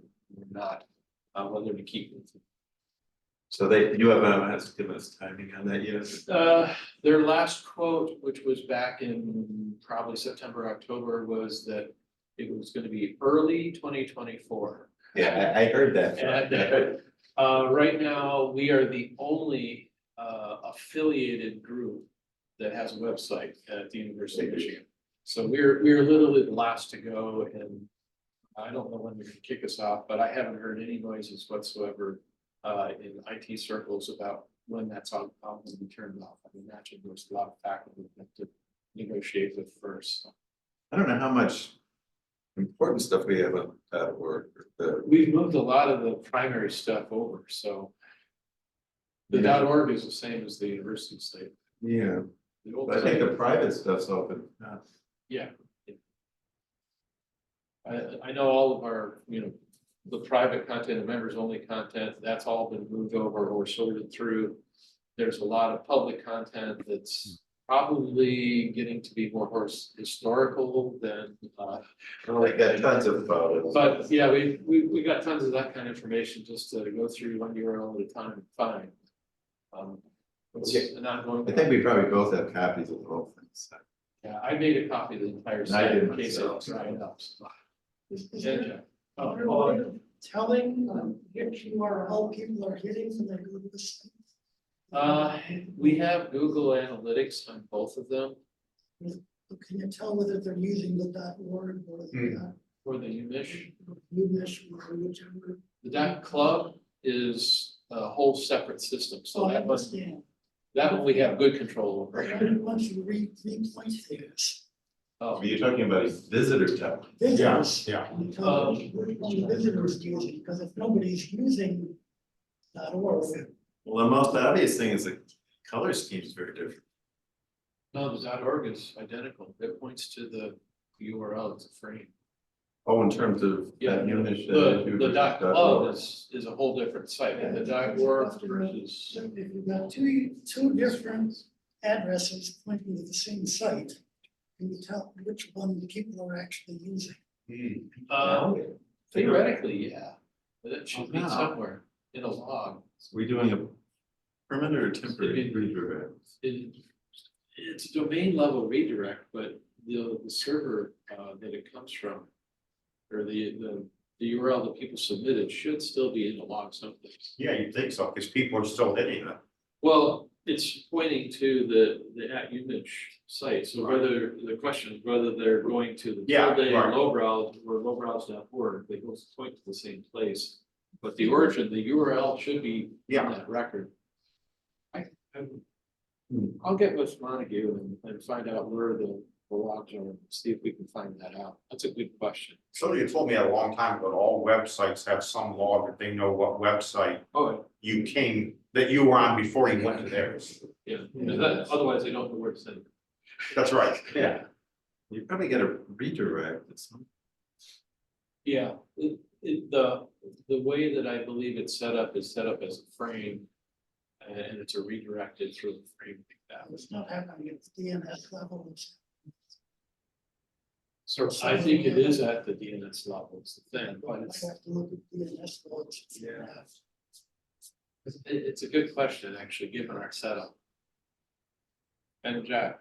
not whether to keep it. so you haven't given us timing on that yet? Their last quote, which was back in probably September, October, was that it was going to be early 2024. Yeah, I heard that. And right now, we are the only affiliated group that has a website at the University of Michigan. So we're literally the last to go, and I don't know when they're going to kick us off, but I haven't heard any noises whatsoever in IT circles about when that's all going to be turned off. I imagine there's a lot of faculty that have to negotiate with first. So. I don't know how much important stuff we have on that work. We've moved a lot of the primary stuff over, so the .org is the same as the university site. Yeah, The old but I think site- the private stuff's open. Yeah. I know all of our, the private content and members only content, that's all been moved over or sorted through. There's a lot of public content that's probably getting to be more historical than, I got tons of photos. but yeah, we got tons of that kind of information just to go through one URL at a time and find. It's an ongoing. I think we probably both have copies of the whole thing, so. Yeah, I made a copy of the entire I site did in case myself. it's right up. Is Yeah, there Jeff. are there a way of telling which URL people are hitting when they go to this thing? We have Google Analytics on both of them Can you tell whether they're using the .org or the for the Umish. Umish or whichever? The .club is a whole separate system, so Oh, I that one, understand. that one we have good control over. Once you repoint things, Oh, You're talking about a visitor tab. visitors. Yeah. You tell them which one the visitors using, because if nobody's using .org, Well, the most obvious thing is the color scheme is very different. no, the .org is identical. It points to the URL, it's a frame. Oh, in terms of Yeah, that image. the .club is a whole different site, and the .org versus, so if you've got two different addresses pointing to the same site, can you tell which one the people are actually using? theoretically, yeah. But it should be Wow. somewhere in a log. We doing a permanent or temporary It- redirect? It's a domain level redirect, but the server that it comes from, or the URL that people submitted should still be in the log someplace. Yeah, you'd think so, because people are still hitting it. Well, it's pointing to the @Image site, so whether, the question is whether they're going to the Yeah, full day right. lowbrow or lowbrows.org, they both point to the same place. But the origin, the URL should be in Yeah. that record. I'll get with Montague and find out where the logs are, and see if we can find that out. That's a good question. Somebody told me a long time ago, that all websites have some log that they know what website Oh, you came, that you were on before you went to theirs. yeah, otherwise they don't know where to send it. That's right. Yeah. You probably get a redirect at some. Yeah, the way that I believe it's set up is set up as a frame. And it's a redirected through the frame like that. It's not happening at the DNS level. So I think it is at the DNS level, it's the thing, but I it's, have to look at DNS logs. Yeah. it's a good question, actually, given our setup. And Jack,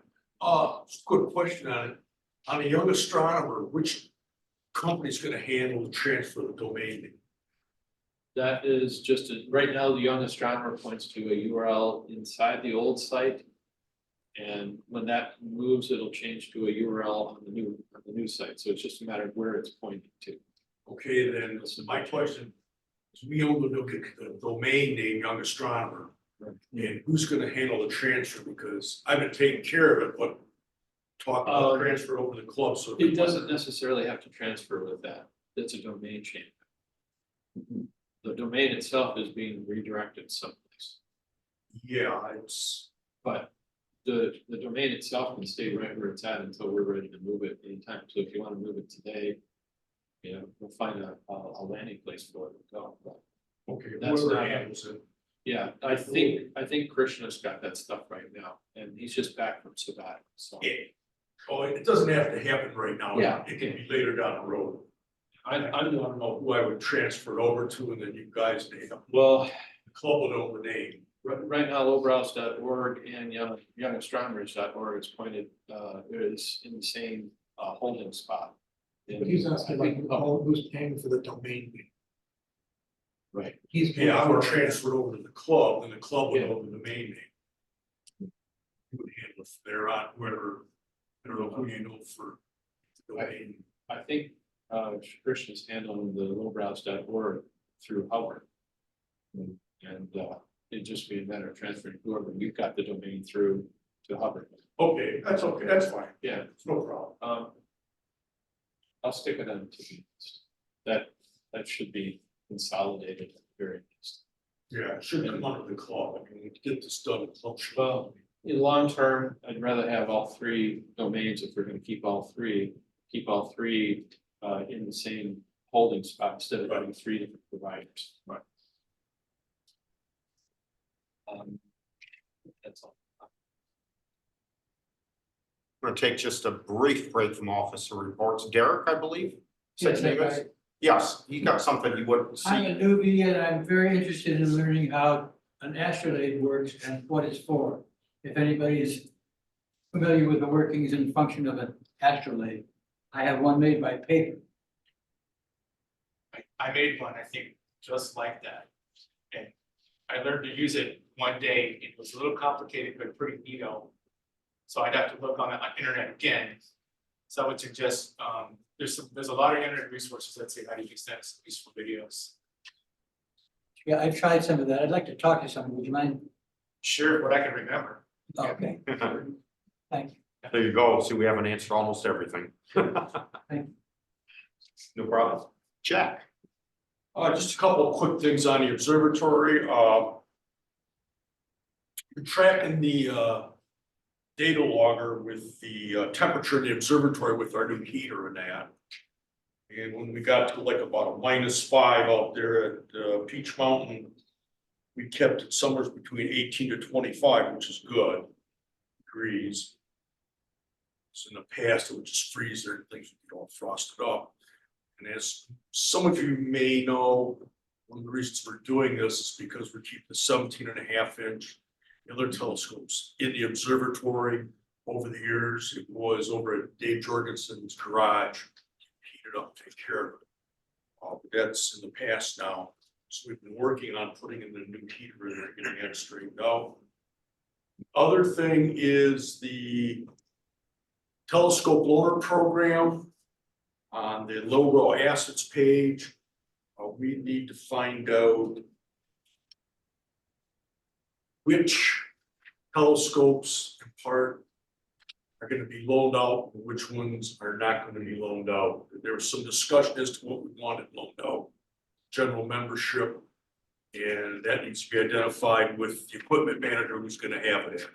Good question on it. On a young astronomer, which company's gonna handle the transfer of the domain name? that is just, right now, the Young Astronomer points to a URL inside the old site. And when that moves, it'll change to a URL on the new site, so it's just a matter of where it's pointing to. Okay, then my question is, we own the domain name Young Astronomer. And who's gonna handle the transfer? Because I've been taking care of it, but talk about transfer over the club, so. It doesn't necessarily have to transfer with that, it's a domain change. The domain itself is being redirected someplace, Yeah, it's, but the domain itself can stay right where it's at until we're ready to move it anytime. So if you want to move it today, you know, we'll find a landing place for it to go. But okay, That's whoever not- handles it. yeah, I think Krishna's got that stuff right now, and he's just back from sabbatical, so. Yeah. Oh, it doesn't have to happen right now. Yeah. It can be later down the road. I don't know who I would transfer it over to, and then you guys name, the Well, club would own the name. right now, lowbrows.org and youngastronomers.org is pointed, is in the same holding spot. But he's asking like, who's paying for the domain name? Right. He's. Yeah, I would transfer it over to the club, and the club would Yeah. own the domain name. You would handle it from there on, whoever, I don't know who you know for the domain. I think Krishna's handling the lowbrows.org through Howard. And it'd just be a matter of transferring whoever you've got the domain through to Hubbard. Okay, that's fine, Yeah, it's no problem. I'll stick it on to that should be consolidated at the very least. Yeah, it should come under the club, I mean, get this done, the club should. Well, in long term, I'd rather have all three domains if we're gonna keep all three in the same holding spot instead of having three different providers. Right. That's all. We're gonna take just a brief break from officer reports. Derek, I believe? Yes, Said name is? I- Yes, you got something you wouldn't I'm see. a newbie and I'm very interested in learning how an astrolabe works and what it's for. If anybody is familiar with the workings and function of an astrolabe, I have one made by paper. I made one, I think, just like that. And I learned to use it one day. It was a little complicated, but pretty neato. So I'd have to look on the internet again. So I would suggest, there's a lot of internet resources that say how to use that, some useful videos. Yeah, I've tried some of that. I'd like to talk to someone. Would you mind? Sure, what I can remember. Okay, thank you. There you go. See, we haven't answered almost everything. Thank No problem. Jack. Just a couple of quick things on the observatory. We're tracking the data logger with the temperature in the observatory with our new heater and that. And when we got to like about a -5 out there at Peach Mountain, we kept it somewhere between 18 to 25, which is good degrees. So in the past, it would just freeze there and things would get all frosted up. And as some of you may know, one of the reasons we're doing this is because we're keeping the 17.5-inch other telescopes in the observatory. Over the years, it was over at Dave Jorgensen's garage, heated up, take care of it. But that's in the past now, so we've been working on putting in the new heater in there, getting that straightened out. Other thing is the telescope loaner program on the Lowbrow assets page. We need to find out which telescopes in part are going to be loaned out, and which ones are not going to be loaned out. There was some discussion as to what we wanted loaned out, general membership, and that needs to be identified with the equipment manager who's going to have it.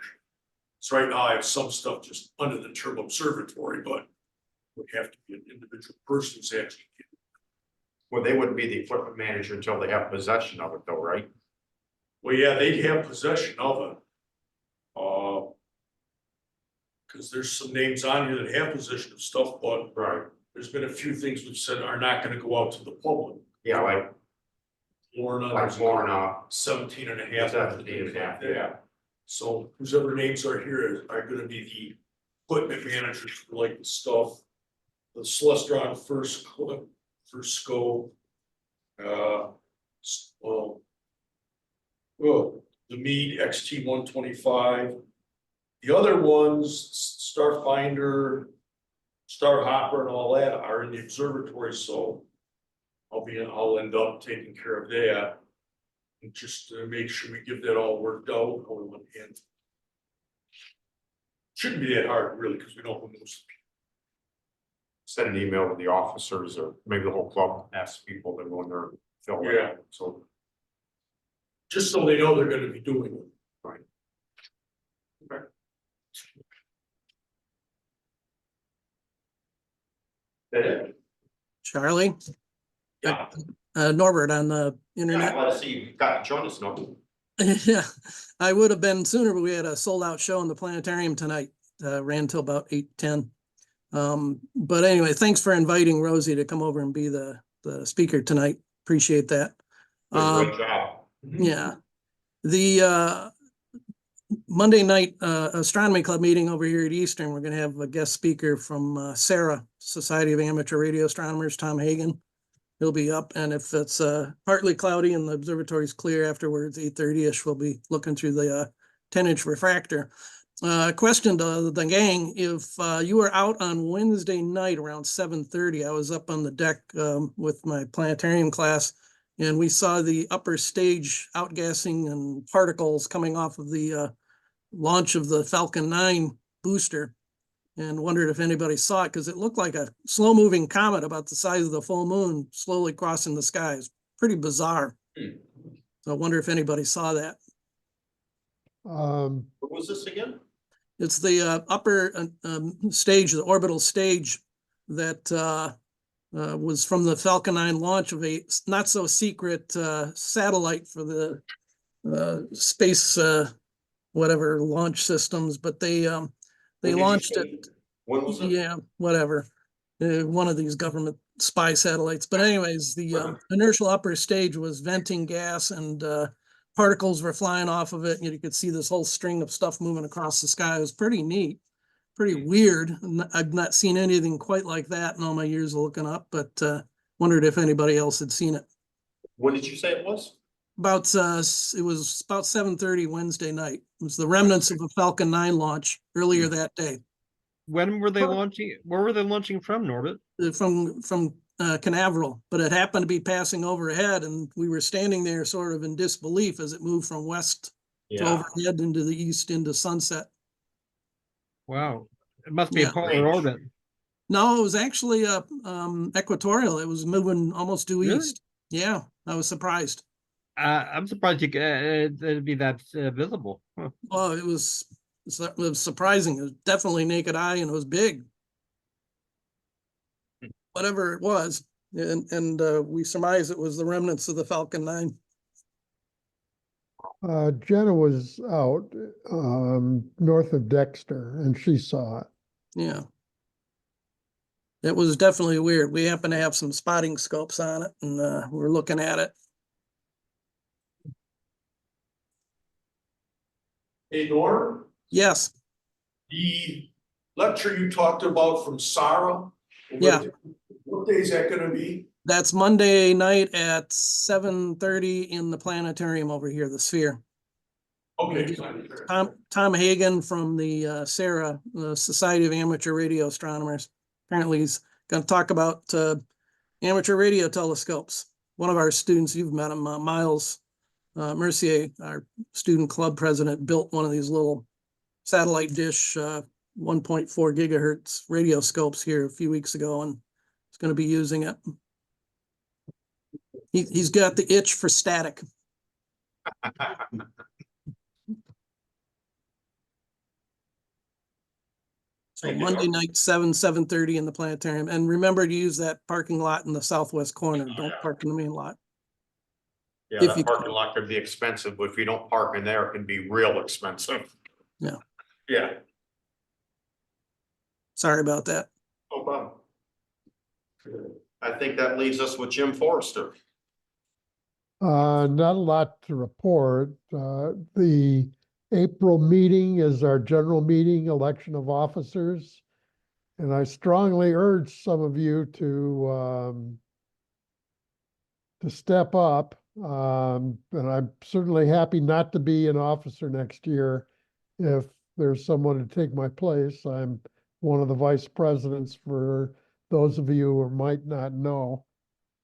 So right now I have some stuff just under the term observatory, but would have to be an individual person who's actually. Well, they wouldn't be the equipment manager until they have possession of it though, right? Well, yeah, they'd have possession of it. Because there's some names on here that have possession of stuff, but Right. there's been a few things we've said are not gonna go out to the public. Yeah, like Lorna. Lorna. 17.5. 17.5, yeah. So whoever names are here are gonna be the equipment managers for like the stuff. The Celestron first scope. The Meade XT 125. The other ones, Starfinder, Starhopper and all that are in the observatory, so I'll end up taking care of that. And just to make sure we get that all worked out, how we want to handle it. Shouldn't be that hard, really, because we know who knows. Send an email to the officers or maybe the whole club, ask people that go in there and fill it out. So. Just so they know they're gonna be doing it. Right. Okay. That it? Charlie, Yeah. Norbert on the Yeah, internet. I want to see you got to join us, no? Yeah, I would have been sooner, but we had a sold out show in the planetarium tonight. Ran till about 8:10. But anyway, thanks for inviting Rosie to come over and be the speaker tonight. Appreciate that. Great job. Yeah. The Monday night astronomy club meeting over here at Eastern, we're gonna have a guest speaker from SARA, Society of Amateur Radio Astronomers, Tom Hagen. He'll be up, and if it's partly cloudy and the observatory's clear afterwards, 8:30-ish, we'll be looking through the 10-inch refractor. Question to the gang, if you were out on Wednesday night around 7:30, I was up on the deck with my planetarium class, and we saw the upper stage outgassing and particles coming off of the launch of the Falcon 9 booster, and wondered if anybody saw it, because it looked like a slow-moving comet about the size of the full moon slowly crossing the skies. Pretty bizarre. So I wonder if anybody saw that. What was this again? It's the upper stage, the orbital stage that was from the Falcon 9 launch of a not so secret satellite for the space whatever launch systems, but they launched it. When was it? Yeah, whatever. One of these government spy satellites. But anyways, the inertial upper stage was venting gas and particles were flying off of it. And you could see this whole string of stuff moving across the sky. It was pretty neat, pretty weird. I've not seen anything quite like that in all my years of looking up, but wondered if anybody else had seen it. When did you say it was? About it was about 7:30 Wednesday night. It was the remnants of a Falcon 9 launch earlier that day. When were they launching? Where were they launching from, Norbert? From Canaveral, but it happened to be passing overhead, and we were standing there sort of in disbelief as it moved from west to overhead into the east into sunset. Wow, it must be a Yeah. polar orbit. No, it was actually equatorial. It was moving almost due Really? east. Yeah, I was surprised. I'm surprised you could, it'd be that visible. Huh. Well, it was surprising. It was definitely naked eye, and it was big. Whatever it was, and we surmise it was the remnants of the Falcon 9. Jenna was out north of Dexter and she saw it. Yeah. It was definitely weird. We happen to have some spotting scopes on it, and we're looking at it. Hey, Norm, Yes. the lecture you talked about from Sarah. Yeah. What day is that gonna be? That's Monday night at 7:30 in the planetarium over here, the Sphere. Okay. Tom Hagen from the SARA, the Society of Amateur Radio Astronomers. Apparently he's going to talk about amateur radio telescopes. One of our students, you've met him, Miles Mercier, our student club president, built one of these little satellite dish 1.4 gigahertz radio scopes here a few weeks ago, and he's going to be using it. He's got the itch for static. So Monday night, 7:30 in the planetarium. And remember to use that parking lot in the southwest corner. Don't park in the main lot. Yeah, that parking lot could be expensive, but if you don't park in there, it can be real expensive. Yeah. Yeah. Sorry about that. No problem. I think that leaves us with Jim Forrester. Not a lot to report. The April meeting is our general meeting, election of officers. And I strongly urge some of you to step up. And I'm certainly happy not to be an officer next year if there's someone to take my place. I'm one of the vice presidents for those of you who might not know.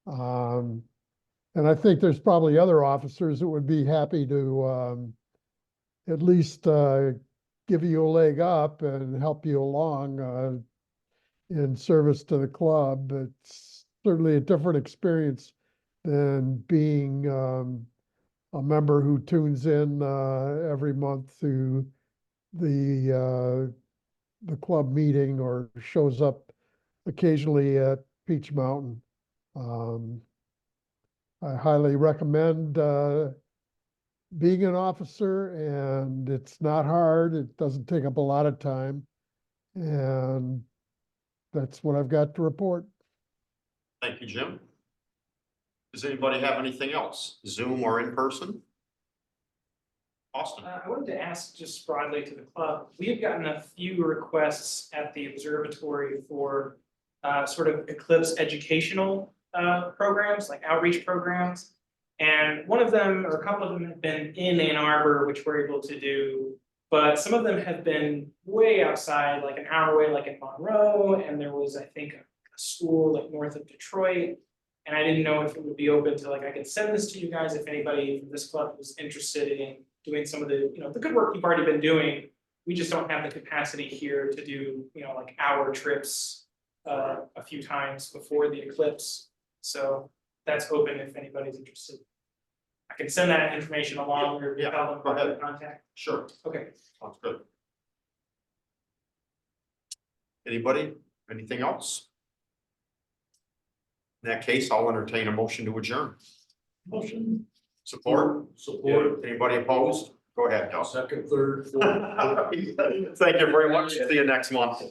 And I think there's probably other officers that would be happy to at least give you a leg up and help you along in service to the club. It's certainly a different experience than being a member who tunes in every month to the club meeting or shows up occasionally at Peach Mountain. I highly recommend being an officer, and it's not hard. It doesn't take up a lot of time. And that's what I've got to report. Thank you, Jim. Does anybody have anything else, Zoom or in person? Austin. I wanted to ask just broadly to the club, we have gotten a few requests at the observatory for sort of eclipse educational programs, like outreach programs. And one of them, or a couple of them, have been in Ann Arbor, which we're able to do, but some of them have been way outside, like an hour away, like in Monroe, and there was, I think, a school like north of Detroit. And I didn't know if it would be open to, like, I could send this to you guys if anybody from this club was interested in doing some of the, the good work you've already been doing. We just don't have the capacity here to do, like hour trips a few times before the eclipse. So that's open if anybody's interested. I can send that information along or Yeah, tell them go ahead. contact. Sure. Okay. Sounds good. Anybody, anything else? In that case, I'll entertain a motion to adjourn. Motion. Support? Support. Anybody opposed? Go ahead, Doug. Second, third, fourth. Thank you very much. See you next month.